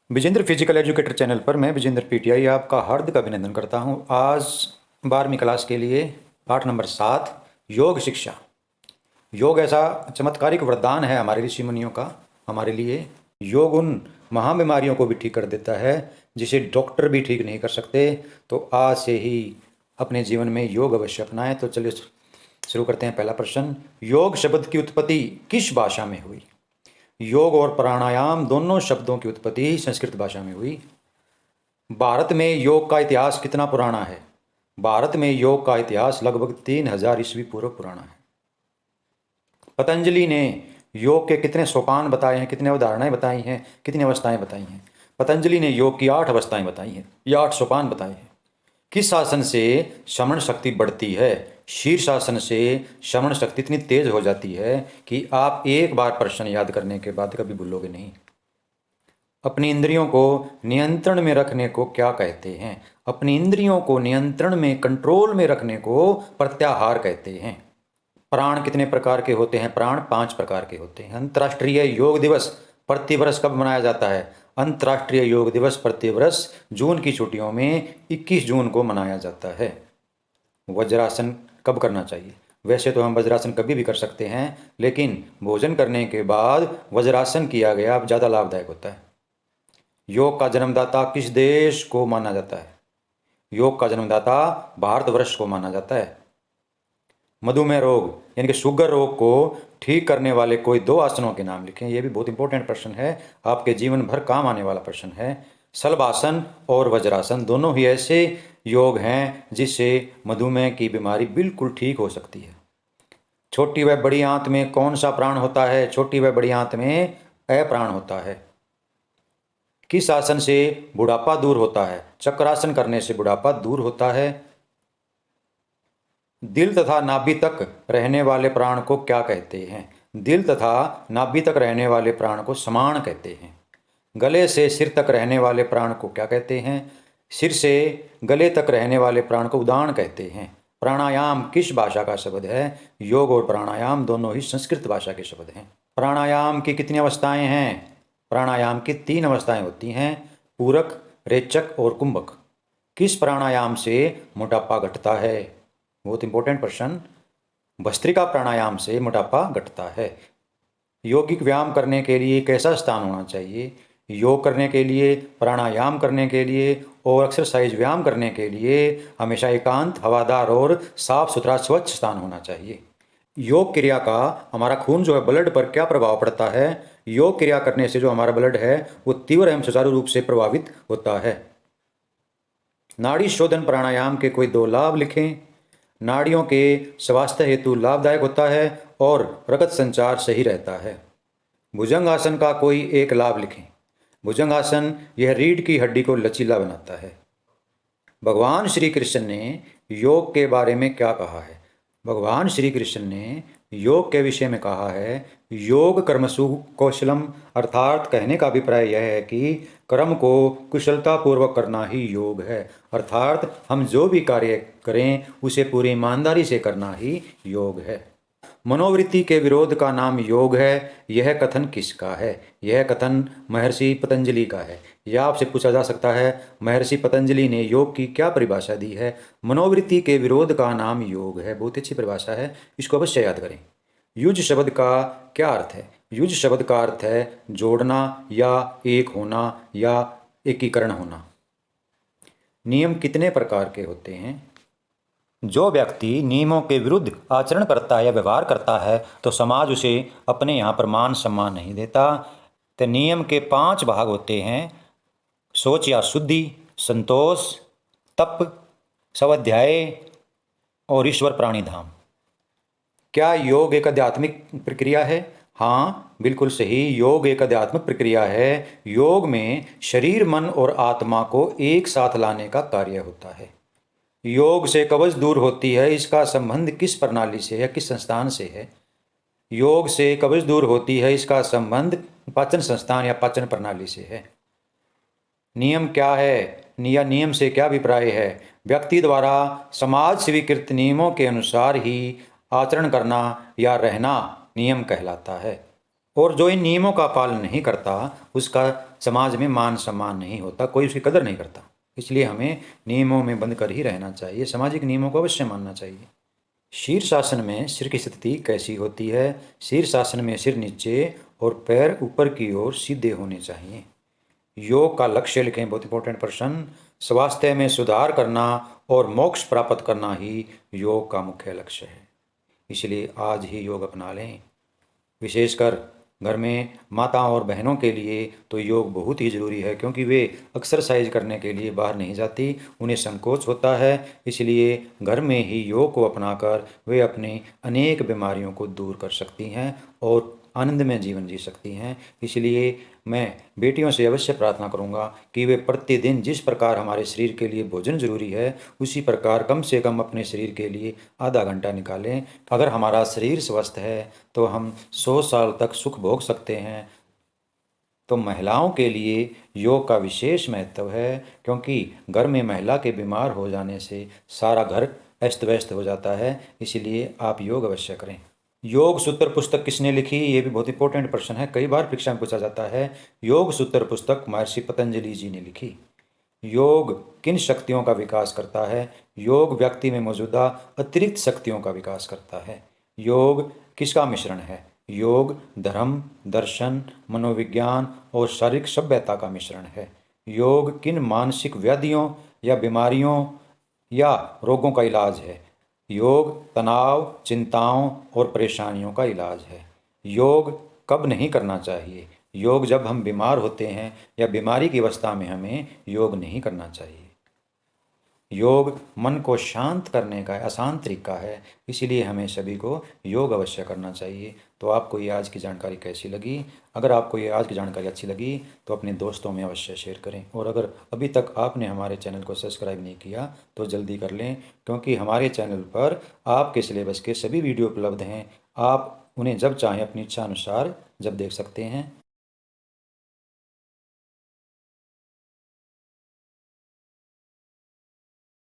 Vijendra physical educator channel पर मैं Vijendra PTI आपका हार्दिक अभिनंदन करता हूं। आज 12वीं क्लास के लिए पाठ नंबर 7 योग शिक्षा। योग ऐसा चमत्कारिक वरदान है हमारे ऋषि मुनियों का हमारे लिए। योग उन महाबीमारियों को भी ठीक कर देता है जिसे डॉक्टर भी ठीक नहीं कर सकते। तो आज से ही अपने जीवन में योग अवश्य अपनाएं। तो चलिए शुरू करते हैं। पहला प्रश्न, योग शब्द की उत्पत्ति किस भाषा में हुई? योग और प्राणायाम दोनों शब्दों की उत्पत्ति संस्कृत भाषा में हुई। भारत में योग का इतिहास कितना पुराना है? भारत में योग का इतिहास लगभग 3000 ईस्वी पूर्व पुराना है। पतंजलि ने योग के कितने सोपान बताए हैं, कितने अवधारणाएं बताई हैं, कितनी अवस्थाएं बताई हैं? पतंजलि ने योग की 8 अवस्थाएं बताई हैं या 8 सोपान बताए हैं। किस आसन से श्रवण शक्ति बढ़ती है? शीर्षासन से श्रवण शक्ति इतनी तेज हो जाती है कि आप एक बार प्रश्न याद करने के बाद कभी भूलोगे नहीं। अपनी इंद्रियों को नियंत्रण में रखने को क्या कहते हैं? अपनी इंद्रियों को नियंत्रण में, कंट्रोल में रखने को प्रत्याहार कहते हैं। प्राण कितने प्रकार के होते हैं? प्राण 5 प्रकार के होते हैं। अंतर्राष्ट्रीय योग दिवस प्रतिवर्ष कब मनाया जाता है? अंतर्राष्ट्रीय योग दिवस प्रतिवर्ष जून की छुट्टियों में 21 जून को मनाया जाता है। वज्रासन कब करना चाहिए? वैसे तो हम वज्रासन कभी भी कर सकते हैं, लेकिन भोजन करने के बाद वज्रासन किया गया ज़्यादा लाभदायक होता है। योग का जन्मदाता किस देश को माना जाता है? योग का जन्मदाता भारतवर्ष को माना जाता है। मधुमेह रोग यानी कि शुगर रोग को ठीक करने वाले कोई 2 आसनों के नाम लिखें। यह भी बहुत इंपॉर्टेंट प्रश्न है, आपके जीवन भर काम आने वाला प्रश्न है। शलभासन और वज्रासन दोनों ही ऐसे योग हैं जिससे मधुमेह की बीमारी बिल्कुल ठीक हो सकती है। छोटी व बड़ी आंत में कौन सा प्राण होता है? छोटी व बड़ी आंत में अप्राण होता है। किस आसन से बुढ़ापा दूर होता है? चक्रासन करने से बुढ़ापा दूर होता है। दिल तथा नाभि तक रहने वाले प्राण को क्या कहते हैं? दिल तथा नाभि तक रहने वाले प्राण को समान कहते हैं। गले से सिर तक रहने वाले प्राण को क्या कहते हैं? सिर से गले तक रहने वाले प्राण को उदान कहते हैं। प्राणायाम किस भाषा का शब्द है? योग और प्राणायाम दोनों ही संस्कृत भाषा के शब्द हैं। प्राणायाम की कितनी अवस्थाएं हैं? प्राणायाम की 3 अवस्थाएं होती हैं, पूरक, रेचक और कुंभक। किस प्राणायाम से मोटापा घटता है? बहुत इंपॉर्टेंट प्रश्न। भस्त्रिका प्राणायाम से मोटापा घटता है। यौगिक व्यायाम करने के लिए कैसा स्थान होना चाहिए? योग करने के लिए, प्राणायाम करने के लिए और एक्सरसाइज व्यायाम करने के लिए हमेशा एकांत, हवादार और साफ सुथरा स्वच्छ स्थान होना चाहिए। योग क्रिया का हमारा खून जो है, ब्लड पर क्या प्रभाव पड़ता है? योग क्रिया करने से जो हमारा ब्लड है वो तीव्र एवं सुचारू रूप से प्रभावित होता है। नाड़ी शोधन प्राणायाम के कोई 2 लाभ लिखें। नाड़ियों के स्वास्थ्य हेतु लाभदायक होता है और रक्त संचार सही रहता है। भुजंगासन का कोई एक लाभ लिखें। भुजंगासन यह रीढ़ की हड्डी को लचीला बनाता है। भगवान श्री कृष्ण ने योग के बारे में क्या कहा है? भगवान श्री कृष्ण ने योग के विषय में कहा है, योग कर्मसु कौशलम, अर्थात कहने का अभिप्राय यह है कि कर्म को कुशलता पूर्वक करना ही योग है। अर्थात हम जो भी कार्य करें उसे पूरी ईमानदारी से करना ही योग है। मनोवृत्ति के विरोध का नाम योग है। यह कथन किसका है? यह कथन महर्षि पतंजलि का है। यह आपसे पूछा जा सकता है, महर्षि पतंजलि ने योग की क्या परिभाषा दी है? मनोवृत्ति के विरोध का नाम योग है। बहुत अच्छी परिभाषा है, इसको अवश्य याद करें। युज शब्द का क्या अर्थ है? युज शब्द का अर्थ है जोड़ना या एक होना या एकीकरण होना। नियम कितने प्रकार के होते हैं? जो व्यक्ति नियमों के विरुद्ध आचरण करता है या व्यवहार करता है तो समाज उसे अपने यहाँ पर मान सम्मान नहीं देता। तो नियम के 5 भाग होते हैं, सोच या शुद्धि, संतोष, तप, स्वाध्याय और ईश्वर प्राणिधाम। क्या योग एक आध्यात्मिक प्रक्रिया है? हाँ, बिल्कुल सही, योग एक आध्यात्मिक प्रक्रिया है। योग में शरीर, मन और आत्मा को एक साथ लाने का कार्य होता है। योग से कब्ज दूर होती है, इसका संबंध किस प्रणाली से है, किस संस्थान से है? योग से कब्ज दूर होती है, इसका संबंध पाचन संस्थान या पाचन प्रणाली से है। नियम क्या है या नियम से क्या अभिप्राय है? व्यक्ति द्वारा समाज स्वीकृत नियमों के अनुसार ही आचरण करना या रहना नियम कहलाता है। और जो इन नियमों का पालन नहीं करता उसका समाज में मान सम्मान नहीं होता, कोई उसकी कदर नहीं करता। इसलिए हमें नियमों में बंद कर ही रहना चाहिए, सामाजिक नियमों को अवश्य मानना चाहिए। शीर्षासन में सिर की स्थिति कैसी होती है? शीर्षासन में सिर नीचे और पैर ऊपर की ओर सीधे होने चाहिए। योग का लक्ष्य लिखें, बहुत इंपॉर्टेंट प्रश्न। स्वास्थ्य में सुधार करना और मोक्ष प्राप्त करना ही योग का मुख्य लक्ष्य है। इसलिए आज ही योग अपना लें। विशेषकर घर में माताओं और बहनों के लिए तो योग बहुत ही ज़रूरी है, क्योंकि वे एक्सरसाइज करने के लिए बाहर नहीं जाती, उन्हें संकोच होता है। इसलिए घर में ही योग को अपनाकर वे अपनी अनेक बीमारियों को दूर कर सकती हैं और आनंद में जीवन जी सकती हैं। इसलिए मैं बेटियों से अवश्य प्रार्थना करूंगा कि वे प्रतिदिन जिस प्रकार हमारे शरीर के लिए भोजन जरूरी है, उसी प्रकार कम से कम अपने शरीर के लिए आधा घंटा निकालें। अगर हमारा शरीर स्वस्थ है तो हम 100 साल तक सुख भोग सकते हैं। तो महिलाओं के लिए योग का विशेष महत्व है, क्योंकि घर में महिला के बीमार हो जाने से सारा घर अस्त व्यस्त हो जाता है। इसलिए आप योग अवश्य करें। योग सूत्र पुस्तक किसने लिखी? ये भी बहुत इंपॉर्टेंट प्रश्न है, कई बार परीक्षा में पूछा जाता है। योग सूत्र पुस्तक महर्षि पतंजलि जी ने लिखी। योग किन शक्तियों का विकास करता है? योग व्यक्ति में मौजूदा अतिरिक्त शक्तियों का विकास करता है। योग किसका मिश्रण है? योग धर्म, दर्शन, मनोविज्ञान और शारीरिक सभ्यता का मिश्रण है। योग किन मानसिक व्याधियों या बीमारियों या रोगों का इलाज है? योग तनाव, चिंताओं और परेशानियों का इलाज है। योग कब नहीं करना चाहिए? योग जब हम बीमार होते हैं या बीमारी की अवस्था में हमें योग नहीं करना चाहिए। योग मन को शांत करने का आसान तरीका है, इसीलिए हमें सभी को योग अवश्य करना चाहिए। तो आपको ये आज की जानकारी कैसी लगी? अगर आपको ये आज की जानकारी अच्छी लगी तो अपने दोस्तों में अवश्य शेयर करें, और अगर अभी तक आपने हमारे चैनल को सब्सक्राइब नहीं किया तो जल्दी कर लें, क्योंकि हमारे चैनल पर आपके सिलेबस के सभी वीडियो उपलब्ध हैं। आप उन्हें जब चाहें अपनी इच्छा अनुसार जब देख सकते हैं।